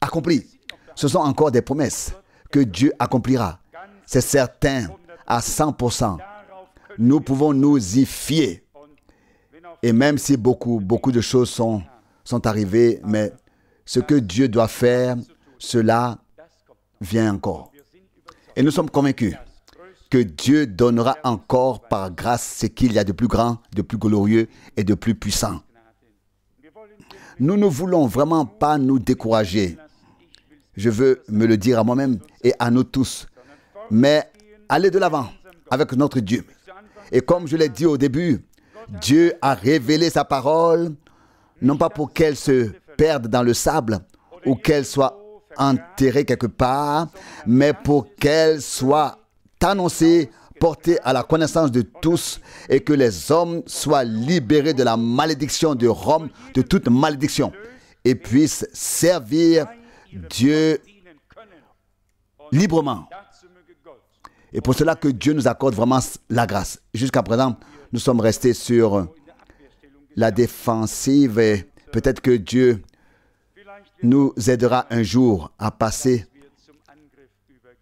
accomplit. Ce sont encore des promesses que Dieu accomplira. C'est certain, à 100%. Nous pouvons nous y fier. Et même si beaucoup de choses sont arrivées, mais ce que Dieu doit faire, cela vient encore. Et nous sommes convaincus que Dieu donnera encore par grâce ce qu'il y a de plus grand, de plus glorieux et de plus puissant. Nous ne voulons vraiment pas nous décourager. Je veux me le dire à moi-même et à nous tous. Mais aller de l'avant avec notre Dieu. Et comme je l'ai dit au début, Dieu a révélé sa parole, non pas pour qu'elle se perde dans le sable ou qu'elle soit enterrée quelque part, mais pour qu'elle soit annoncée, portée à la connaissance de tous et que les hommes soient libérés de la malédiction de Rome, de toute malédiction, et puissent servir Dieu librement. Et pour cela que Dieu nous accorde vraiment la grâce. Jusqu'à présent, nous sommes restés sur la défensive et peut-être que Dieu nous aidera un jour à passer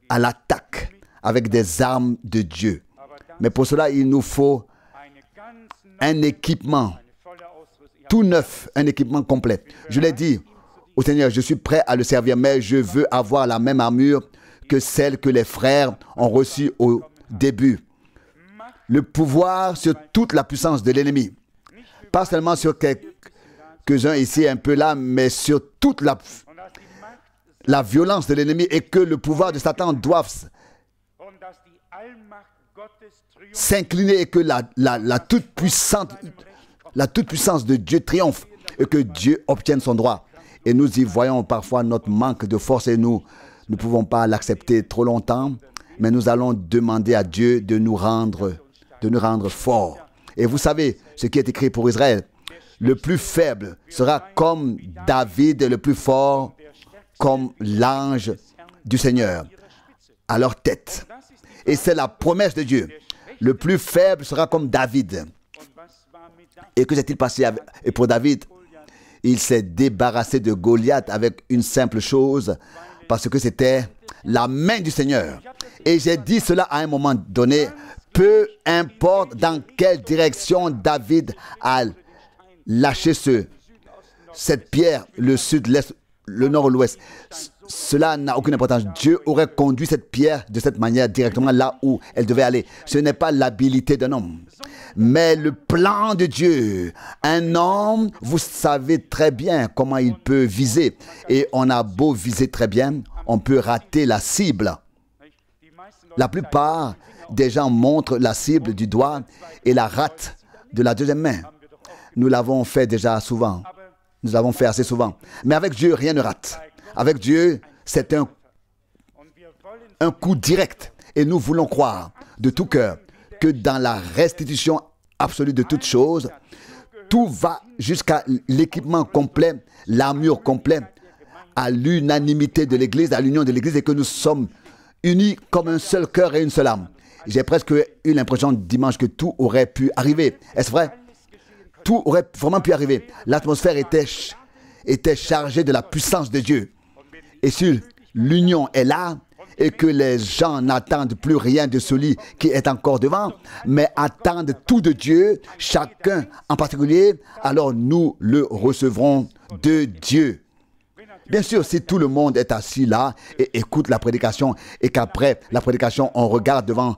à l'attaque avec des armes de Dieu. Mais pour cela, il nous faut un équipement tout neuf, un équipement complet. Je l'ai dit au Seigneur, je suis prêt à le servir, mais je veux avoir la même armure que celle que les frères ont reçue au début. Le pouvoir sur toute la puissance de l'ennemi. Pas seulement sur quelques-uns ici, un peu là, mais sur toute la violence de l'ennemi et que le pouvoir de Satan doive s'incliner et que la toute-puissance de Dieu triomphe et que Dieu obtienne son droit. Et nous y voyons parfois notre manque de force et nous ne pouvons pas l'accepter trop longtemps, mais nous allons demander à Dieu de nous rendre forts. Et vous savez ce qui est écrit pour Israël. Le plus faible sera comme David et le plus fort comme l'ange du Seigneur à leur tête. Et c'est la promesse de Dieu. Le plus faible sera comme David. Et que s'est-il passé pour David? Il s'est débarrassé de Goliath avec une simple chose, parce que c'était la main du Seigneur. Et j'ai dit cela à un moment donné, peu importe dans quelle direction David a lâché cette pierre, le sud, l'est, le nord ou l'ouest, cela n'a aucune importance. Dieu aurait conduit cette pierre de cette manière directement là où elle devait aller. Ce n'est pas l'habilité d'un homme, mais le plan de Dieu. Un homme, vous savez très bien comment il peut viser. Et on a beau viser très bien, on peut rater la cible. La plupart des gens montrent la cible du doigt et la ratent de la deuxième main. Nous l'avons fait déjà souvent. Nous l'avons fait assez souvent. Mais avec Dieu, rien ne rate. Avec Dieu, c'est un coup direct. Et nous voulons croire de tout cœur que dans la restitution absolue de toutes choses, tout va jusqu'à l'équipement complet, l'armure complète, à l'unanimité de l'Église, à l'union de l'Église, et que nous sommes unis comme un seul cœur et une seule âme. J'ai presque eu l'impression dimanche que tout aurait pu arriver. Est-ce vrai? Tout aurait vraiment pu arriver. L'atmosphère était chargée de la puissance de Dieu. Et si l'union est là, et que les gens n'attendent plus rien de celui qui est encore devant, mais attendent tout de Dieu, chacun en particulier, alors nous le recevrons de Dieu. Bien sûr, si tout le monde est assis là et écoute la prédication, et qu'après la prédication, on regarde devant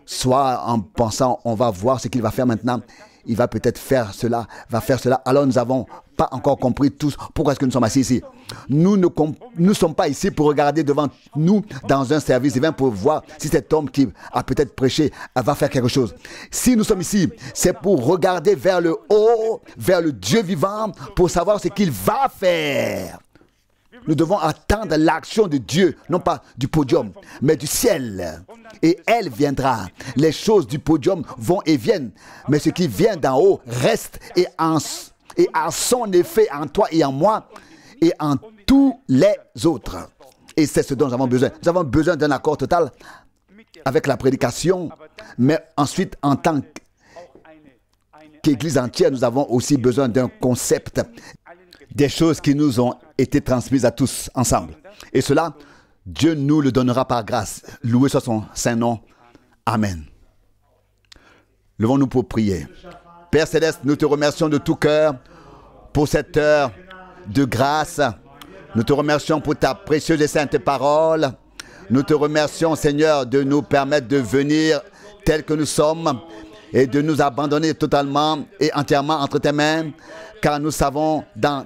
soi en pensant, on va voir ce qu'il va faire maintenant, il va peut-être faire cela, va faire cela. Alors nous n'avons pas encore compris tous pourquoi est-ce que nous sommes assis ici. Nous ne sommes pas ici pour regarder devant nous dans un service divin pour voir si cet homme qui a peut-être prêché va faire quelque chose. Si nous sommes ici, c'est pour regarder vers le haut, vers le Dieu vivant, pour savoir ce qu'il va faire. Nous devons attendre l'action de Dieu, non pas du podium, mais du ciel. Et elle viendra. Les choses du podium vont et viennent. Mais ce qui vient d'en haut reste et a son effet en toi et en moi et en tous les autres. Et c'est ce dont nous avons besoin. Nous avons besoin d'un accord total avec la prédication, mais ensuite, en tant qu'Église entière, nous avons aussi besoin d'un concept, des choses qui nous ont été transmises à tous ensemble. Et cela, Dieu nous le donnera par grâce. Loué soit son saint nom. Amen. Levons-nous pour prier. Père Céleste, nous te remercions de tout cœur pour cette heure de grâce. Nous te remercions pour ta précieuse et sainte parole. Nous te remercions, Seigneur, de nous permettre de venir tels que nous sommes et de nous abandonner totalement et entièrement entre tes mains, car nous savons dans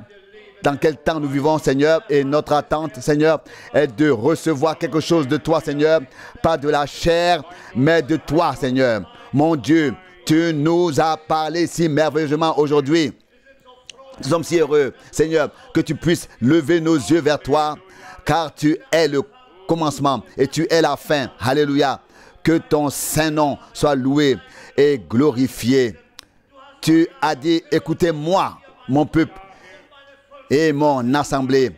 quel temps nous vivons, Seigneur, et notre attente, Seigneur, est de recevoir quelque chose de toi, Seigneur, pas de la chair, mais de toi, Seigneur. Mon Dieu, tu nous as parlé si merveilleusement aujourd'hui. Nous sommes si heureux, Seigneur, que tu puisses lever nos yeux vers toi, car tu es le commencement et tu es la fin. Alléluia. Que ton saint nom soit loué et glorifié. Tu as dit, écoutez-moi, mon peuple et mon assemblée.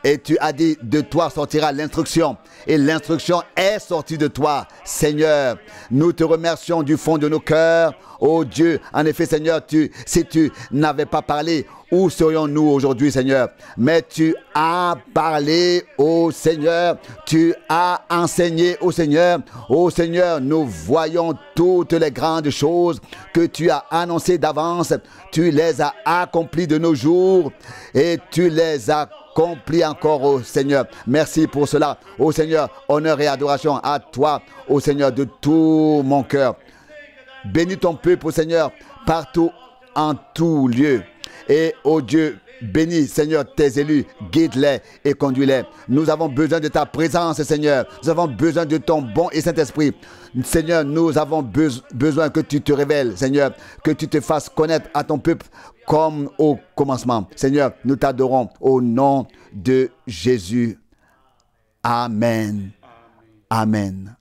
Et tu as dit, de toi sortira l'instruction. Et l'instruction est sortie de toi, Seigneur. Nous te remercions du fond de nos cœurs. Oh Dieu, en effet, Seigneur, si tu n'avais pas parlé, où serions-nous aujourd'hui, Seigneur? Mais tu as parlé, oh Seigneur. Tu as enseigné, oh Seigneur. Oh Seigneur, nous voyons toutes les grandes choses que tu as annoncées d'avance. Tu les as accomplies de nos jours et tu les as accomplis encore, oh Seigneur. Merci pour cela. Oh Seigneur, honneur et adoration à toi, oh Seigneur, de tout mon cœur. Bénis ton peuple, oh Seigneur, partout, en tout lieu. Et, oh Dieu, bénis, Seigneur, tes élus, guide-les et conduis-les. Nous avons besoin de ta présence, Seigneur. Nous avons besoin de ton bon et Saint-Esprit. Seigneur, nous avons besoin que tu te révèles, Seigneur, que tu te fasses connaître à ton peuple comme au commencement. Seigneur, nous t'adorons au nom de Jésus. Amen. Amen.